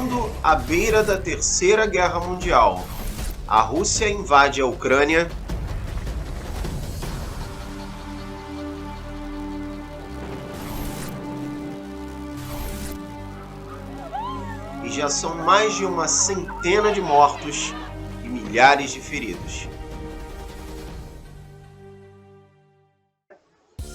Mundo à beira da Terceira Guerra Mundial. A Rússia invade a Ucrânia. E já são mais de uma centena de mortos e milhares de feridos.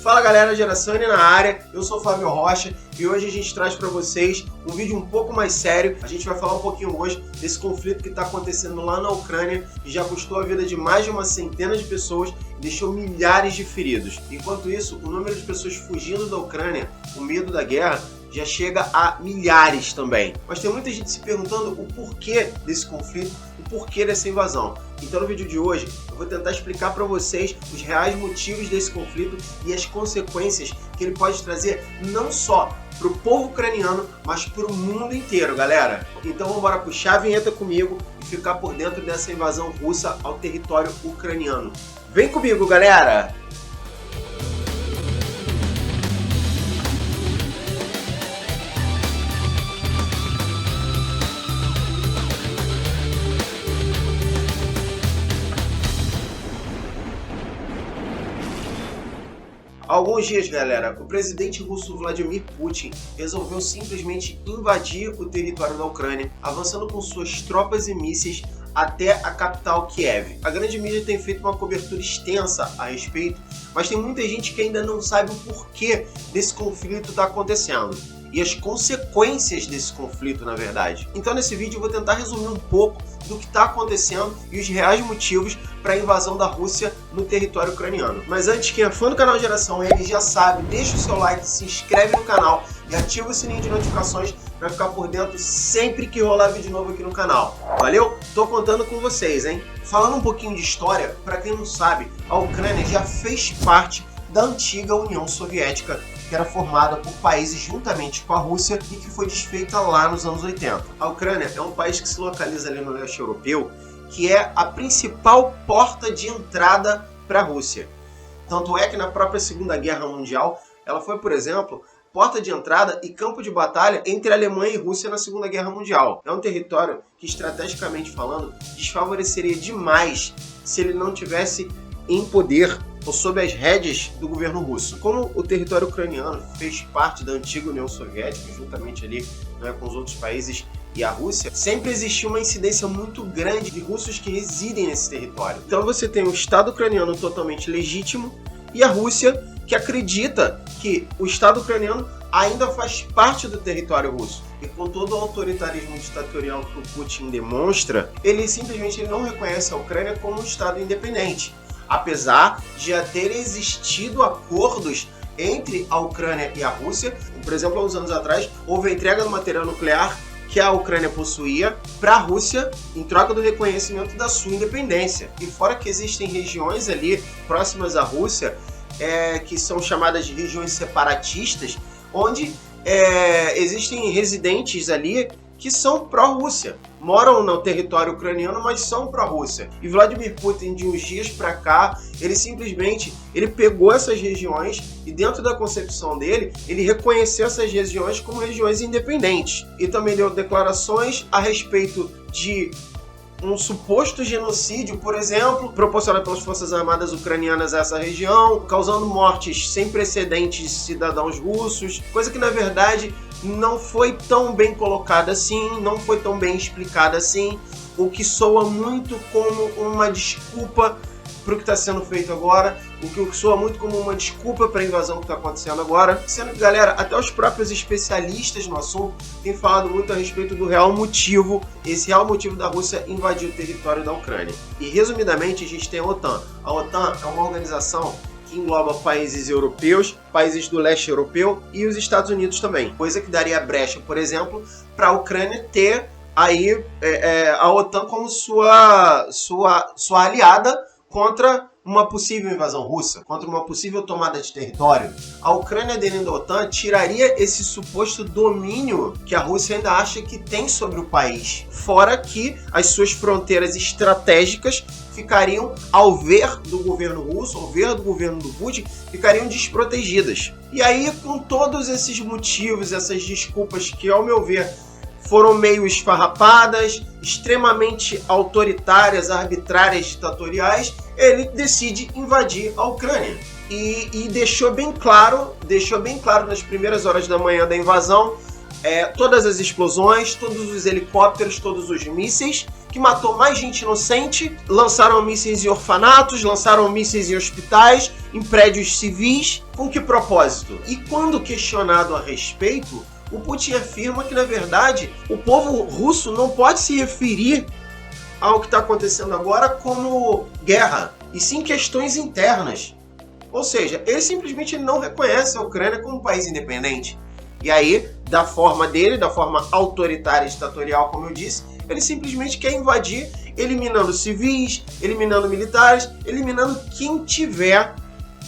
Fala galera, Geração N na área, eu sou o Fábio Rocha e hoje a gente traz para vocês um vídeo um pouco mais sério. A gente vai falar um pouquinho hoje desse conflito que está acontecendo lá na Ucrânia e já custou a vida de mais de uma centena de pessoas e deixou milhares de feridos. Enquanto isso, o número de pessoas fugindo da Ucrânia, o medo da guerra, já chega a milhares também. Mas tem muita gente se perguntando o porquê desse conflito, o porquê dessa invasão. Então no vídeo de hoje eu vou tentar explicar para vocês os reais motivos desse conflito e as consequências que ele pode trazer não só para o povo ucraniano, mas para o mundo inteiro, galera. Então vamos embora puxar a vinheta comigo e ficar por dentro dessa invasão russa ao território ucraniano. Vem comigo, galera! Há alguns dias, galera, o presidente russo Vladimir Putin resolveu simplesmente invadir o território da Ucrânia, avançando com suas tropas e mísseis até a capital Kiev. A grande mídia tem feito uma cobertura extensa a respeito, mas tem muita gente que ainda não sabe o porquê desse conflito está acontecendo e as consequências desse conflito, na verdade. Então nesse vídeo eu vou tentar resumir um pouco do que está acontecendo e os reais motivos para a invasão da Rússia no território ucraniano. Mas antes, quem é fã do canal Geração N já sabe, deixa o seu like, se inscreve no canal e ativa o sininho de notificações para ficar por dentro sempre que rolar vídeo novo aqui no canal. Valeu? Tô contando com vocês, hein? Falando um pouquinho de história, para quem não sabe, a Ucrânia já fez parte da antiga União Soviética, que era formada por países juntamente com a Rússia e que foi desfeita lá nos anos 80. A Ucrânia é um país que se localiza ali no leste europeu, que é a principal porta de entrada para a Rússia. Tanto é que na própria Segunda Guerra Mundial, ela foi, por exemplo, porta de entrada e campo de batalha entre Alemanha e Rússia na Segunda Guerra Mundial. É um território que, estrategicamente falando, desfavoreceria demais se ele não tivesse em poder ou sob as rédeas do governo russo. Como o território ucraniano fez parte da antiga União Soviética, juntamente ali, né, com os outros países e a Rússia, sempre existiu uma incidência muito grande de russos que residem nesse território. Então você tem o Estado ucraniano totalmente legítimo e a Rússia que acredita que o Estado ucraniano ainda faz parte do território russo. E com todo o autoritarismo ditatorial que o Putin demonstra, ele simplesmente não reconhece a Ucrânia como um Estado independente. Apesar de já terem existido acordos entre a Ucrânia e a Rússia. Por exemplo, há uns anos atrás, houve a entrega do material nuclear que a Ucrânia possuía para a Rússia em troca do reconhecimento da sua independência. E fora que existem regiões ali próximas à Rússia, que são chamadas de regiões separatistas, onde existem residentes ali que são pró-Rússia, moram no território ucraniano, mas são pró-Rússia. E Vladimir Putin, de uns dias para cá, ele pegou essas regiões e dentro da concepção dele, ele reconheceu essas regiões como regiões independentes. E também deu declarações a respeito de um suposto genocídio, por exemplo, proporcionado pelas forças armadas ucranianas a essa região, causando mortes sem precedentes de cidadãos russos, coisa que na verdade não foi tão bem colocada assim, não foi tão bem explicada assim, o que soa muito como uma desculpa para o que está sendo feito agora, o que soa muito como uma desculpa para a invasão que está acontecendo agora, sendo que, galera, até os próprios especialistas no assunto têm falado muito a respeito do real motivo, esse real motivo da Rússia invadir o território da Ucrânia. E, resumidamente, a gente tem a OTAN. A OTAN é uma organização que engloba países europeus, países do leste europeu e os Estados Unidos também, coisa que daria brecha, por exemplo, para a Ucrânia ter aí a OTAN como sua aliada contra uma possível invasão russa, contra uma possível tomada de território. A Ucrânia dentro da OTAN tiraria esse suposto domínio que a Rússia ainda acha que tem sobre o país, fora que as suas fronteiras estratégicas ficariam, ao ver do governo russo, ao ver do governo do Putin, ficariam desprotegidas. E aí, com todos esses motivos, essas desculpas que, ao meu ver, foram meio esfarrapadas, extremamente autoritárias, arbitrárias, ditatoriais, ele decide invadir a Ucrânia. E deixou bem claro nas primeiras horas da manhã da invasão, todas as explosões, todos os helicópteros, todos os mísseis, que matou mais gente inocente, lançaram mísseis em orfanatos, lançaram mísseis em hospitais, em prédios civis. Com que propósito? E quando questionado a respeito, o Putin afirma que, na verdade, o povo russo não pode se referir ao que está acontecendo agora como guerra, e sim questões internas. Ou seja, ele simplesmente não reconhece a Ucrânia como um país independente. E aí, da forma dele, da forma autoritária e ditatorial, como eu disse, ele simplesmente quer invadir, eliminando civis, eliminando militares, eliminando quem tiver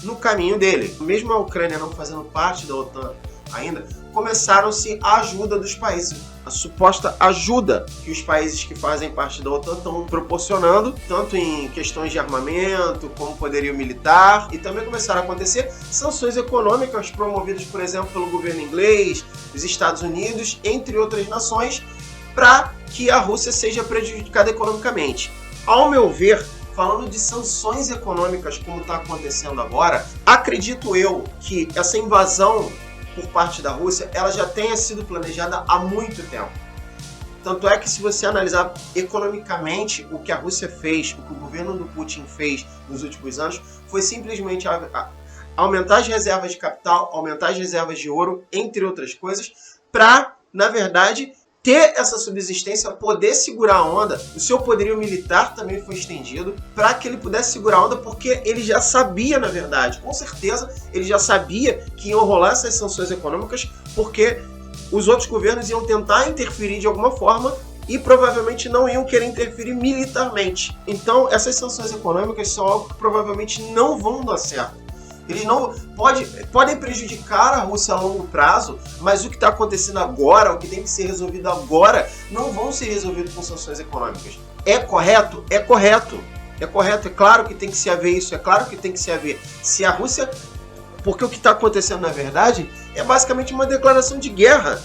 no caminho dele. Mesmo a Ucrânia não fazendo parte da OTAN ainda, começaram-se a ajuda dos países, a suposta ajuda que os países que fazem parte da OTAN estão proporcionando, tanto em questões de armamento, como poderio militar, e também começaram a acontecer sanções econômicas promovidas, por exemplo, pelo governo inglês, dos Estados Unidos, entre outras nações, para que a Rússia seja prejudicada economicamente. Ao meu ver, falando de sanções econômicas como está acontecendo agora, acredito eu que essa invasão por parte da Rússia, ela já tenha sido planejada há muito tempo. Tanto é que, se você analisar economicamente o que a Rússia fez, o que o governo do Putin fez nos últimos anos, foi simplesmente aumentar as reservas de capital, aumentar as reservas de ouro, entre outras coisas, para, na verdade, ter essa subsistência, poder segurar a onda. O seu poderio militar também foi estendido para que ele pudesse segurar a onda, porque ele já sabia, na verdade, com certeza, ele já sabia que iam rolar essas sanções econômicas, porque os outros governos iam tentar interferir de alguma forma e provavelmente não iam querer interferir militarmente. Então, essas sanções econômicas são algo que provavelmente não vão dar certo. Eles não podem prejudicar a Rússia a longo prazo, mas o que está acontecendo agora, o que tem que ser resolvido agora, não vão ser resolvidos com sanções econômicas. É correto? É correto. É correto, é claro que tem que se haver isso, é claro que tem que se haver. Se a Rússia... Porque o que está acontecendo, na verdade, é basicamente uma declaração de guerra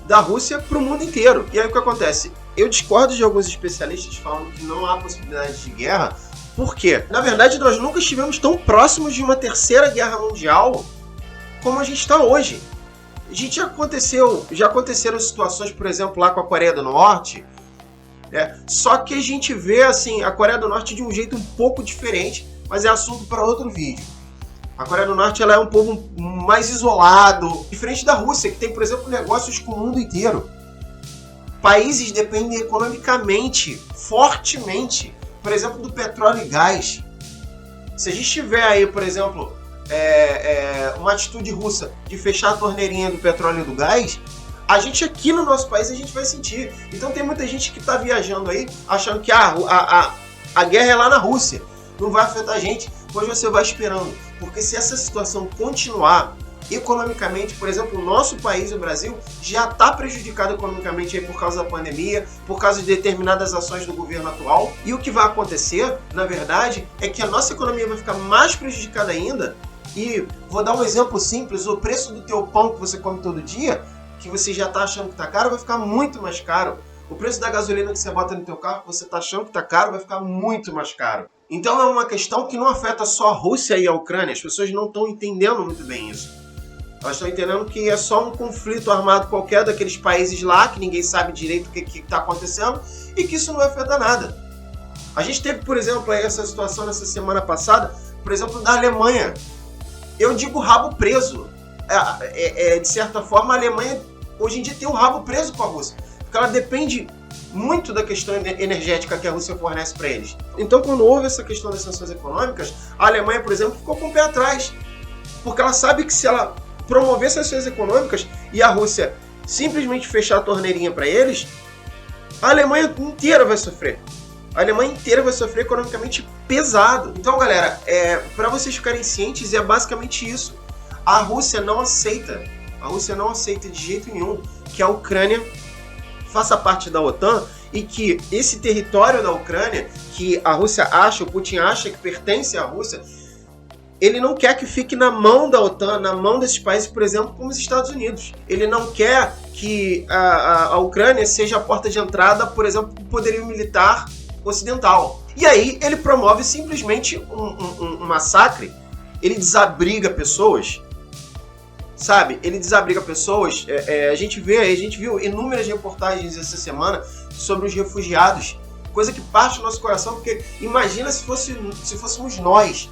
da Rússia para o mundo inteiro. E aí o que acontece? Eu discordo de alguns especialistas falando que não há possibilidade de guerra. Por quê? Na verdade, nós nunca estivemos tão próximos de uma terceira guerra mundial como a gente está hoje. Já aconteceram situações, por exemplo, lá com a Coreia do Norte, né? Só que a gente vê assim, a Coreia do Norte de um jeito um pouco diferente, mas é assunto para outro vídeo. A Coreia do Norte ela é um povo mais isolado, diferente da Rússia, que tem, por exemplo, negócios com o mundo inteiro. Países dependem economicamente, fortemente, por exemplo, do petróleo e gás. Se a gente tiver aí, por exemplo, uma atitude russa de fechar a torneirinha do petróleo e do gás, a gente aqui no nosso país a gente vai sentir. Então tem muita gente que está viajando aí achando que a guerra é lá na Rússia, não vai afetar a gente. Pois você vai esperando, porque se essa situação continuar economicamente, por exemplo, o nosso país, o Brasil, já está prejudicado economicamente aí por causa da pandemia, por causa de determinadas ações do governo atual, e o que vai acontecer, na verdade, é que a nossa economia vai ficar mais prejudicada ainda. E vou dar um exemplo simples: o preço do teu pão que você come todo dia, que você já está achando que está caro, vai ficar muito mais caro. O preço da gasolina que você bota no teu carro, que você está achando que está caro, vai ficar muito mais caro. Então é uma questão que não afeta só a Rússia e a Ucrânia. As pessoas não estão entendendo muito bem isso. Elas estão entendendo que é só um conflito armado qualquer daqueles países lá, que ninguém sabe direito o que está acontecendo, e que isso não vai afetar nada. A gente teve, por exemplo, aí essa situação nessa semana passada, por exemplo, da Alemanha. Eu digo rabo preso. De certa forma, a Alemanha hoje em dia tem um rabo preso com a Rússia, porque ela depende muito da questão energética que a Rússia fornece para eles. Então, quando houve essa questão das sanções econômicas, a Alemanha, por exemplo, ficou com o pé atrás, porque ela sabe que se ela promover sanções econômicas e a Rússia simplesmente fechar a torneirinha para eles, a Alemanha inteira vai sofrer. A Alemanha inteira vai sofrer economicamente pesado. Então, galera, para vocês ficarem cientes, é basicamente isso. A Rússia não aceita de jeito nenhum que a Ucrânia faça parte da OTAN e que esse território da Ucrânia, que a Rússia acha, o Putin acha que pertence à Rússia, ele não quer que fique na mão da OTAN, na mão desses países, por exemplo, como os Estados Unidos. Ele não quer que a Ucrânia seja a porta de entrada, por exemplo, do poderio militar ocidental. E aí ele promove simplesmente um massacre, ele desabriga pessoas, sabe? Ele desabriga pessoas. A gente viu inúmeras reportagens essa semana sobre os refugiados, coisa que parte do nosso coração, porque imagina se fôssemos nós.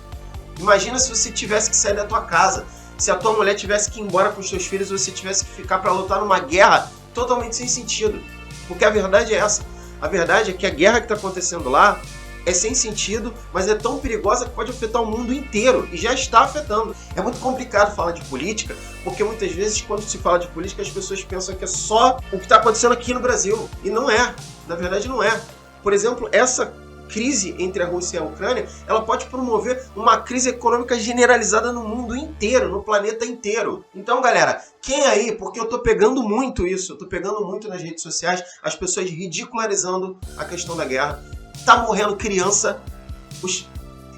Imagina se você tivesse que sair da tua casa, se a tua mulher tivesse que ir embora com os seus filhos, ou você tivesse que ficar para lutar numa guerra totalmente sem sentido. Porque a verdade é essa. A verdade é que a guerra que está acontecendo lá é sem sentido, mas é tão perigosa que pode afetar o mundo inteiro, e já está afetando. É muito complicado falar de política, porque muitas vezes quando se fala de política as pessoas pensam que é só o que está acontecendo aqui no Brasil, e não é. Na verdade não é. Por exemplo, essa crise entre a Rússia e a Ucrânia, ela pode promover uma crise econômica generalizada no mundo inteiro, no planeta inteiro. Então, galera, quem aí, porque eu tô pegando muito isso, eu tô pegando muito nas redes sociais, as pessoas ridicularizando a questão da guerra, tá morrendo criança,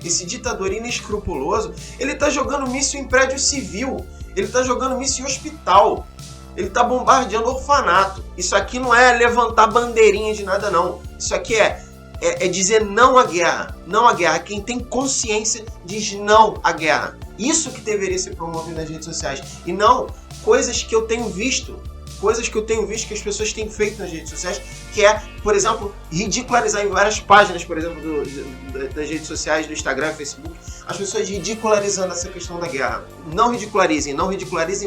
esse ditador inescrupuloso, ele tá jogando míssil em prédio civil, ele tá jogando míssil em hospital, ele tá bombardeando orfanato. Isso aqui não é levantar bandeirinha de nada, não. Isso aqui é dizer não à guerra. Não à guerra. Quem tem consciência diz não à guerra. Isso que deveria ser promovido nas redes sociais. E não coisas que eu tenho visto. Coisas que eu tenho visto que as pessoas têm feito nas redes sociais, que é, por exemplo, ridicularizar em várias páginas, por exemplo, das redes sociais, do Instagram, Facebook, as pessoas ridicularizando essa questão da guerra. Não ridicularizem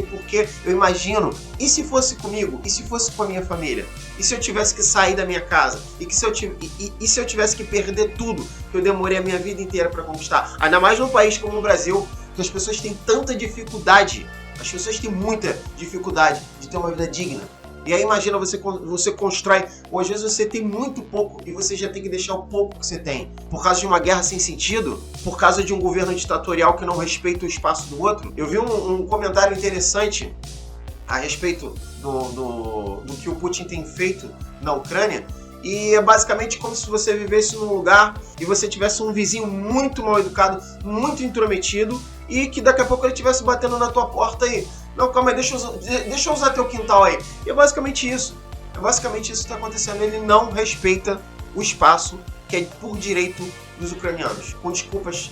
porque eu imagino, e se fosse comigo? E se fosse com a minha família? E se eu tivesse que sair da minha casa? E se eu tivesse que perder tudo que eu demorei a minha vida inteira para conquistar? Ainda mais num país como o Brasil, que as pessoas têm tanta dificuldade. As pessoas têm muita dificuldade de ter uma vida digna. E aí imagina você constrói, ou às vezes você tem muito pouco e você já tem que deixar o pouco que você tem. Por causa de uma guerra sem sentido, por causa de um governo ditatorial que não respeita o espaço do outro. Eu vi um comentário interessante a respeito do que o Putin tem feito na Ucrânia. E é basicamente como se você vivesse num lugar e você tivesse um vizinho muito mal educado, muito intrometido, e que daqui a pouco ele estivesse batendo na tua porta aí. Não, calma aí, deixa eu usar teu quintal aí. E é basicamente isso. É basicamente isso que está acontecendo. Ele não respeita o espaço que é por direito dos ucranianos. Com desculpas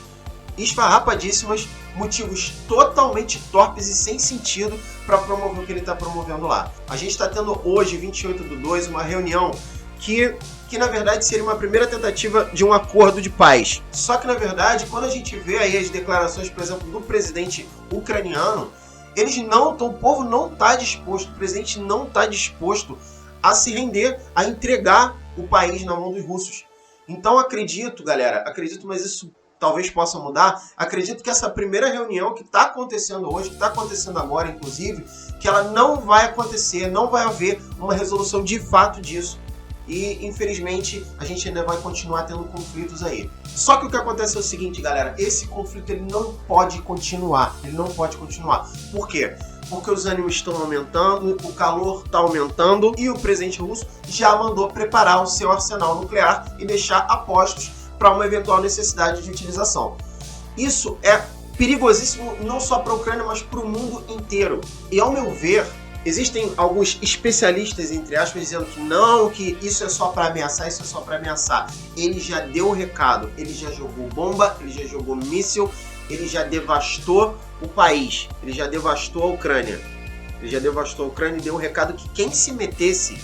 esfarrapadíssimas, motivos totalmente torpes e sem sentido para promover o que ele está promovendo lá. A gente está tendo hoje, 28/2, uma reunião que na verdade seria uma primeira tentativa de um acordo de paz. Só que na verdade, quando a gente vê aí as declarações, por exemplo, do presidente ucraniano, o povo não está disposto, o presidente não está disposto a se render, a entregar o país na mão dos russos. Então acredito, galera, mas isso talvez possa mudar, acredito que essa primeira reunião que está acontecendo hoje, que está acontecendo agora, inclusive, que ela não vai acontecer, não vai haver uma resolução de fato disso. E, infelizmente, a gente ainda vai continuar tendo conflitos aí. Só que o que acontece é o seguinte, galera. Esse conflito ele não pode continuar. Ele não pode continuar. Por quê? Porque os ânimos estão aumentando, o calor está aumentando e o presidente russo já mandou preparar o seu arsenal nuclear e deixar a postos para uma eventual necessidade de utilização. Isso é perigosíssimo não só para a Ucrânia, mas para o mundo inteiro. E, ao meu ver, existem alguns especialistas, entre aspas, dizendo que não, que isso é só para ameaçar, isso é só para ameaçar. Ele já deu o recado, ele já jogou bomba, ele já jogou míssil, ele já devastou o país, ele já devastou a Ucrânia. Ele já devastou a Ucrânia e deu o recado que quem se metesse,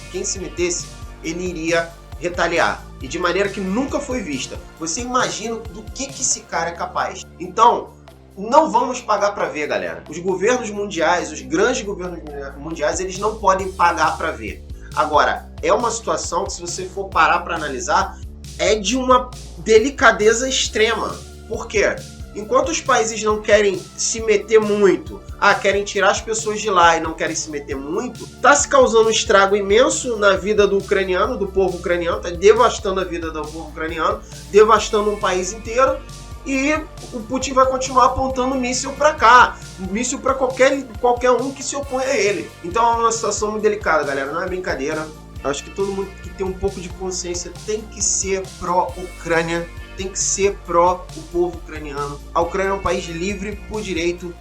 ele iria retaliar. E de maneira que nunca foi vista. Você imagina do que esse cara é capaz. Então, não vamos pagar para ver, galera. Os governos mundiais, os grandes governos mundiais, eles não podem pagar para ver. Agora, é uma situação que, se você for parar para analisar, é de uma delicadeza extrema. Por quê? Enquanto os países não querem se meter muito, querem tirar as pessoas de lá e não querem se meter muito, tá se causando um estrago imenso na vida do ucraniano, do povo ucraniano, tá devastando a vida do povo ucraniano, devastando um país inteiro. E o Putin vai continuar apontando míssil para cá, míssil para qualquer um que se opõe a ele. Então é uma situação muito delicada, galera, não é brincadeira. Acho que todo mundo que tem um pouco de consciência tem que ser pró-Ucrânia, tem que ser pró o povo ucraniano. A Ucrânia é um país livre por direito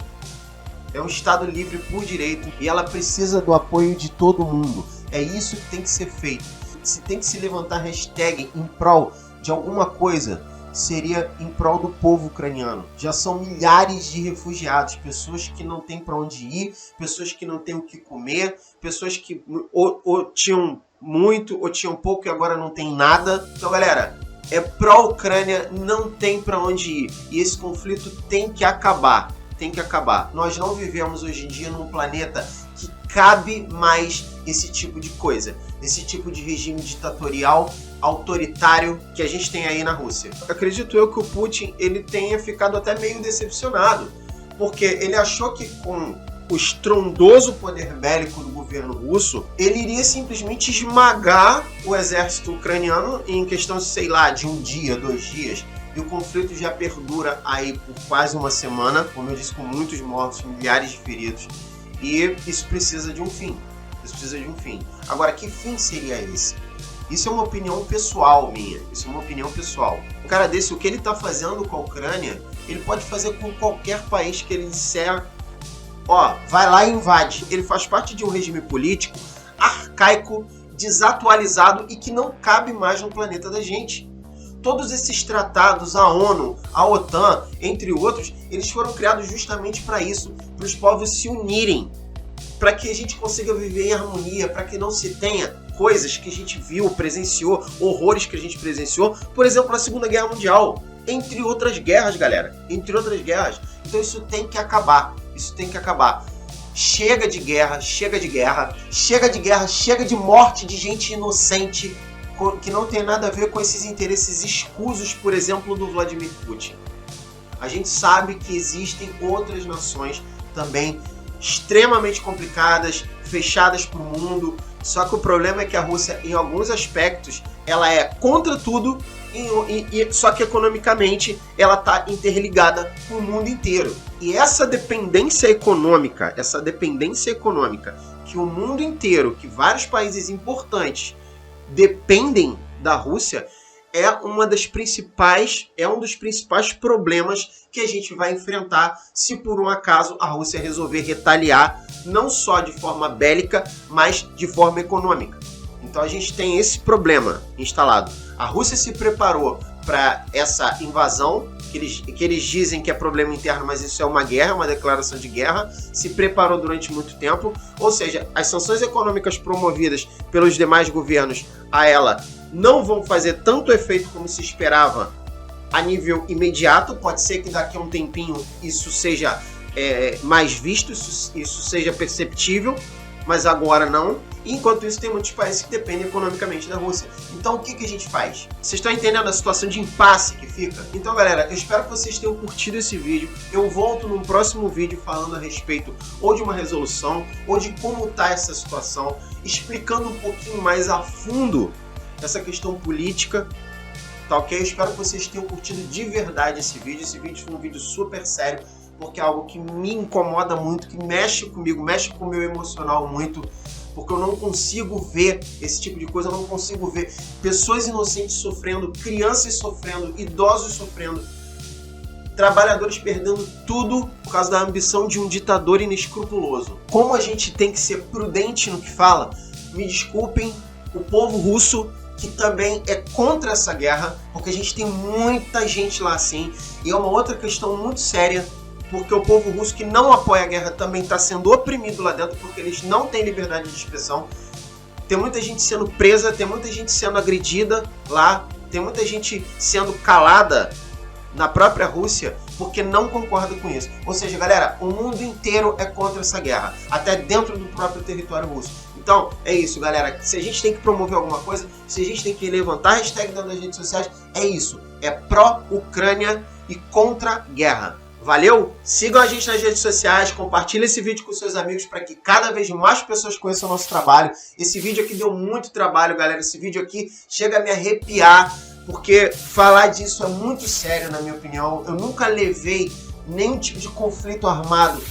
é um Estado livre por direito e ela precisa do apoio de todo mundo. É isso que tem que ser feito. Se tem que se levantar hashtag em prol de alguma coisa, seria em prol do povo ucraniano. Já são milhares de refugiados, pessoas que não têm para onde ir, pessoas que não têm o que comer, pessoas que ou tinham muito ou tinham pouco e agora não tem nada. Então, galera, é pró-Ucrânia, não tem para onde ir. E esse conflito tem que acabar. Tem que acabar. Nós não vivemos hoje em dia num planeta que cabe mais esse tipo de coisa. Esse tipo de regime ditatorial, autoritário que a gente tem aí na Rússia. Acredito eu que o Putin ele tenha ficado até meio decepcionado. Porque ele achou que com o estrondoso poder bélico do governo russo, ele iria simplesmente esmagar o exército ucraniano em questão, sei lá, de um dia, 2 dias. E o conflito já perdura aí por quase uma semana, como eu disse, com muitos mortos, milhares de feridos. E isso precisa de um fim. Isso precisa de um fim. Agora, que fim seria esse? Isso é uma opinião pessoal minha. Isso é uma opinião pessoal. Um cara desse, o que ele está fazendo com a Ucrânia, ele pode fazer com qualquer país que ele disser, ó, vai lá e invade. Ele faz parte de um regime político arcaico, desatualizado e que não cabe mais no planeta da gente. Todos esses tratados, a ONU, a OTAN, entre outros, eles foram criados justamente para isso, para os povos se unirem, para que a gente consiga viver em harmonia, para que não se tenha coisas que a gente viu, presenciou, horrores que a gente presenciou, por exemplo, na Segunda Guerra Mundial, entre outras guerras, galera, entre outras guerras. Então isso tem que acabar, isso tem que acabar. Chega de guerra, chega de guerra, chega de guerra, chega de morte de gente inocente, que não tem nada a ver com esses interesses escusos, por exemplo, do Vladimir Putin. A gente sabe que existem outras nações também extremamente complicadas, fechadas para o mundo, só que o problema é que a Rússia, em alguns aspectos, ela é contra tudo, só que economicamente ela está interligada com o mundo inteiro. E essa dependência econômica que o mundo inteiro, que vários países importantes dependem da Rússia, é um dos principais problemas que a gente vai enfrentar se por um acaso a Rússia resolver retaliar, não só de forma bélica, mas de forma econômica. Então a gente tem esse problema instalado. A Rússia se preparou para essa invasão, que eles dizem que é problema interno, mas isso é uma guerra, uma declaração de guerra, se preparou durante muito tempo, ou seja, as sanções econômicas promovidas pelos demais governos a ela não vão fazer tanto efeito como se esperava a nível imediato. Pode ser que daqui a um tempinho isso seja mais visto, isso seja perceptível, mas agora não. Enquanto isso, tem muitos países que dependem economicamente da Rússia. Então, o que a gente faz? Vocês estão entendendo a situação de impasse que fica? Então, galera, eu espero que vocês tenham curtido esse vídeo. Eu volto num próximo vídeo falando a respeito ou de uma resolução, ou de como está essa situação, explicando um pouquinho mais a fundo essa questão política, tá ok? Eu espero que vocês tenham curtido de verdade esse vídeo. Esse vídeo foi um vídeo super sério, porque é algo que me incomoda muito, que mexe comigo, mexe com o meu emocional muito, porque eu não consigo ver esse tipo de coisa, eu não consigo ver pessoas inocentes sofrendo, crianças sofrendo, idosos sofrendo, trabalhadores perdendo tudo por causa da ambição de um ditador inescrupuloso. Como a gente tem que ser prudente no que fala, me desculpem, o povo russo, que também é contra essa guerra, porque a gente tem muita gente lá assim, e é uma outra questão muito séria, porque o povo russo que não apoia a guerra também está sendo oprimido lá dentro, porque eles não têm liberdade de expressão. Tem muita gente sendo presa, tem muita gente sendo agredida lá, tem muita gente sendo calada na própria Rússia porque não concorda com isso. Ou seja, galera, o mundo inteiro é contra essa guerra, até dentro do próprio território russo. Então, é isso, galera. Se a gente tem que promover alguma coisa, se a gente tem que levantar hashtag nas redes sociais, é isso. É pró-Ucrânia e contra-guerra. Valeu? Sigam a gente nas redes sociais, compartilhem esse vídeo com seus amigos para que cada vez mais pessoas conheçam o nosso trabalho. Esse vídeo aqui deu muito trabalho, galera. Esse vídeo aqui chega a me arrepiar, porque falar disso é muito sério, na minha opinião. Eu nunca levei nenhum tipo de conflito armado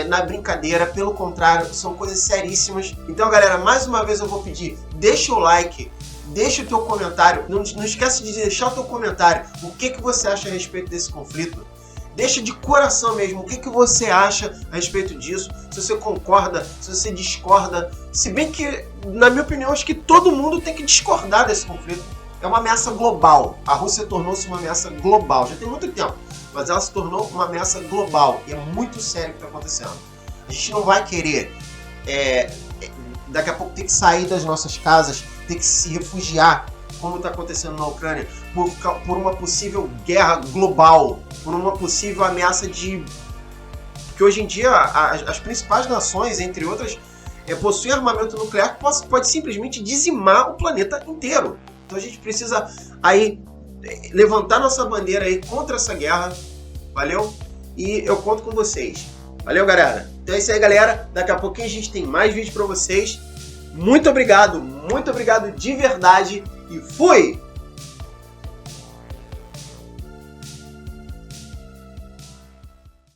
na brincadeira, pelo contrário, são coisas seríssimas. Então, galera, mais uma vez eu vou pedir, deixa o like, deixa o teu comentário, não esquece de deixar o teu comentário, o que você acha a respeito desse conflito. Deixa de coração mesmo, o que você acha a respeito disso, se você concorda, se você discorda. Se bem que, na minha opinião, acho que todo mundo tem que discordar desse conflito. É uma ameaça global. A Rússia tornou-se uma ameaça global. Já tem muito tempo, mas ela se tornou uma ameaça global. E é muito sério o que está acontecendo. A gente não vai querer, daqui a pouco, ter que sair das nossas casas, ter que se refugiar, como está acontecendo na Ucrânia, por uma possível guerra global, por uma possível ameaça de... Porque hoje em dia as principais nações, entre outras, possuem armamento nuclear que pode simplesmente dizimar o planeta inteiro. Então a gente precisa aí levantar nossa bandeira aí contra essa guerra, valeu? E eu conto com vocês. Valeu, galera? Então é isso aí, galera. Daqui a pouquinho a gente tem mais vídeos pra vocês. Muito obrigado de verdade e fui!